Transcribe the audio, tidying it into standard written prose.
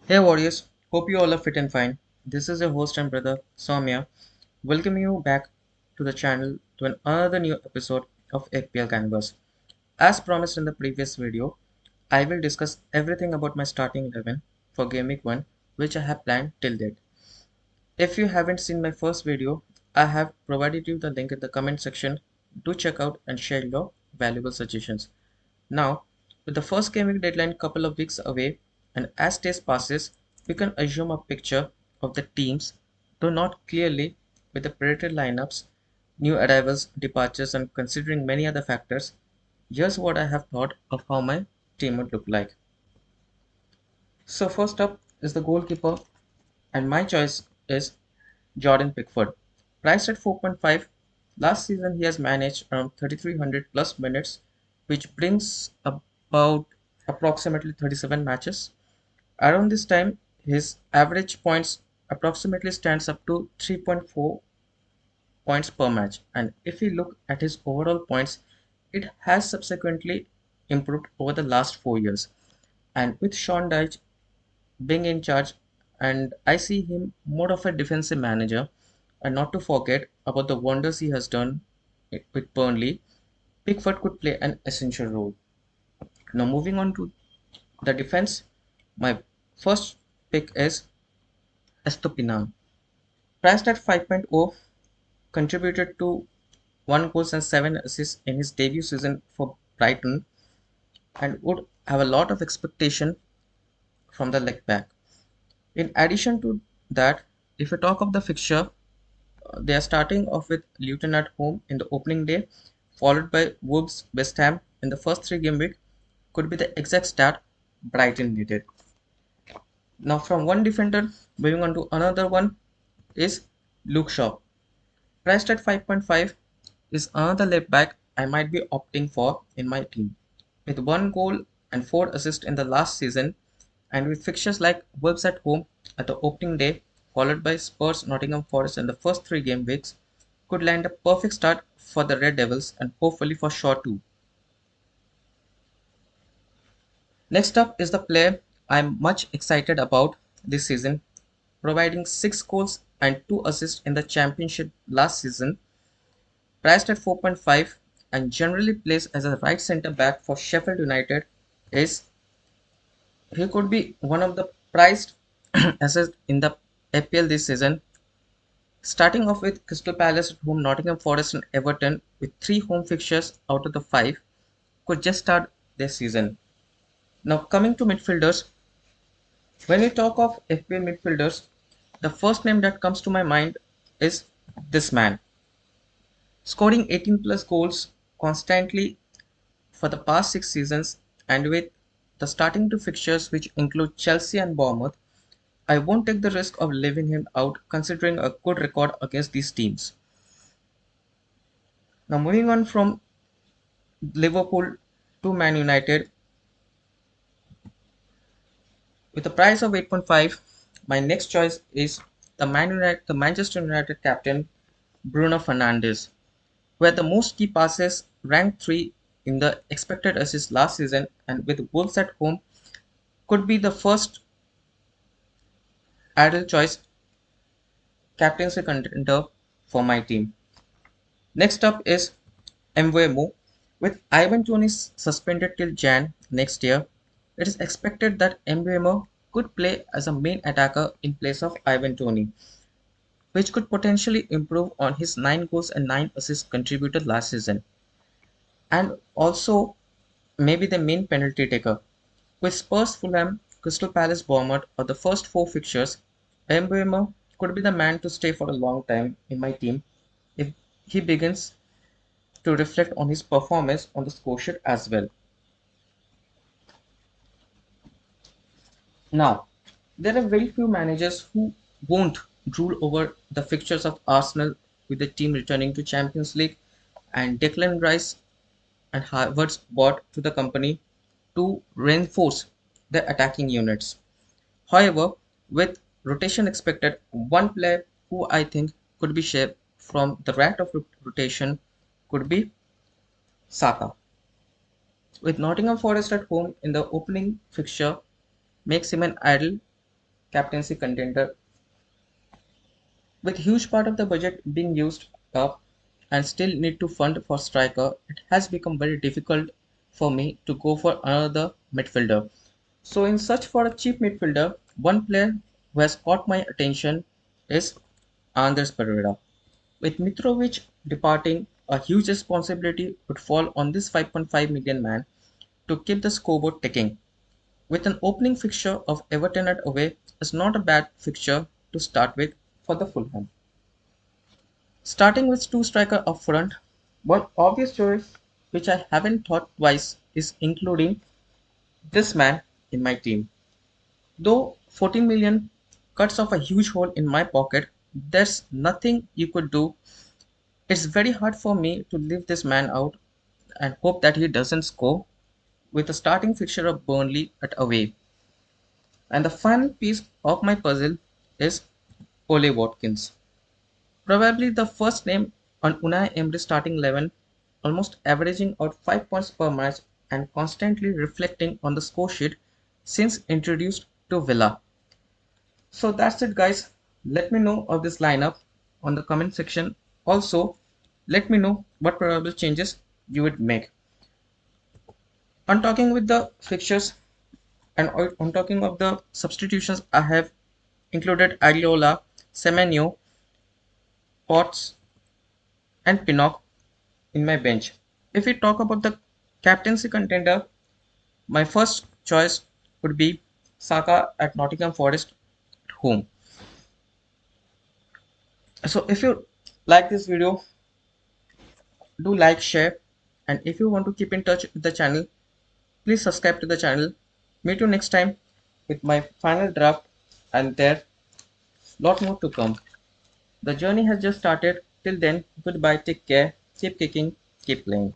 Hey warriors, hope you all are fit and fine. This is your host and brother Soumya, welcoming you back to the channel to another new episode of FPL Gameweek. As promised in the previous video, I will discuss everything about my starting 11 for Game Week 1, which I have planned till date. If you haven't seen my first video, I have provided you the link in the comment section. Do check out and share your valuable suggestions. Now, with the first Game Week deadline couple of weeks away, and as days passes, we can assume a picture of the teams, though not clearly, with the predicted lineups, new arrivals, departures, and considering many other factors. Here's what I have thought of how my team would look like. So first up is the goalkeeper, and my choice is Jordan Pickford. Priced at 4.5, last season he has managed around 3,300 plus minutes, which brings about approximately 37 matches. Around this time, his average points approximately stands up to 3.4 points per match. And if we look at his overall points, it has subsequently improved over the last 4 years. And with Sean Dyche being in charge, and I see him more of a defensive manager, and not to forget about the wonders he has done with Burnley, Pickford could play an essential role. Now, moving on to the defense, my first pick is Estupinan. Priced at 5.0, contributed to 1 goal and 7 assists in his debut season for Brighton, and would have a lot of expectation from the leg back. In addition to that, if we talk of the fixture, they are starting off with Luton at home in the opening day, followed by Wolves West Ham in the first 3 game week. Could be the exact start Brighton needed. Now, from one defender, moving on to another one is Luke Shaw. Priced at 5.5 is another left back I might be opting for in my team. With 1 goal and 4 assists in the last season, and with fixtures like Wolves at home at the opening day, followed by Spurs Nottingham Forest in the first 3 game weeks, could land a perfect start for the Red Devils and hopefully for Shaw too. Next up is the player I'm much excited about this season, providing 6 goals and 2 assists in the championship last season, priced at 4.5 and generally plays as a right centre back for Sheffield United, is he could be one of the prized assets in the FPL this season. Starting off with Crystal Palace at home, Nottingham Forest, and Everton, with 3 home fixtures out of the 5, could just start their season. Now, coming to midfielders, when we talk of FPL midfielders, the first name that comes to my mind is this man. Scoring 18 plus goals constantly for the past 6 seasons, and with the starting two fixtures, which include Chelsea and Bournemouth, I won't take the risk of leaving him out considering a good record against these teams. Now, moving on from Liverpool to Man United, with a price of 8.5, my next choice is the Manchester United captain Bruno Fernandes, who had the most key passes, ranked 3 in the expected assists last season, and with Wolves at home, could be the first ideal choice captaincy contender for my team. Next up is Mbeumo. With Ivan Toney suspended till Jan next year, it is expected that Mbeumo could play as a main attacker in place of Ivan Toney, which could potentially improve on his 9 goals and 9 assists contributed last season, and also maybe the main penalty taker. With Spurs, Fulham, Crystal Palace, Bournemouth or the first 4 fixtures, Mbeumo could be the man to stay for a long time in my team if he begins to reflect on his performance on the score sheet as well. Now, there are very few managers who won't drool over the fixtures of Arsenal with the team returning to Champions League and Declan Rice and Harvard's brought to the company to reinforce their attacking units. However, with rotation expected, one player who I think could be shaped from the rat of rotation could be Saka. With Nottingham Forest at home in the opening fixture makes him an ideal captaincy contender with huge part of the budget being used up and still need to fund for striker. It has become very difficult for me to go for another midfielder. So in search for a cheap midfielder, one player who has caught my attention is Andres Pereira. With Mitrovic departing, a huge responsibility would fall on this 5.5 million man to keep the scoreboard ticking. With an opening fixture of Everton at away is not a bad fixture to start with for the Fulham. Starting with two striker up front, one obvious choice which I haven't thought twice is including this man in my team. Though 14 million cuts off a huge hole in my pocket, there's nothing you could do. It's very hard for me to leave this man out and hope that he doesn't score with a starting fixture of Burnley at away. And the final piece of my puzzle is Ole Watkins. Probably the first name on Unai Emery's starting 11, almost averaging out 5 points per match and constantly reflecting on the score sheet since introduced to Villa. So that's it, guys. Let me know of this lineup on the comment section. Also, let me know what probable changes you would make. On talking with the fixtures and on talking of the substitutions, I have included Aguilera, Semenyo, Potts, and Pinnock in my bench. If we talk about the captaincy contender, my first choice would be Saka at Nottingham Forest at home. So if you like this video, do like, share, and if you want to keep in touch with the channel, please subscribe to the channel. Meet you next time with my final draft, and there lot more to come. The journey has just started. Till then, goodbye, take care, keep kicking, keep playing.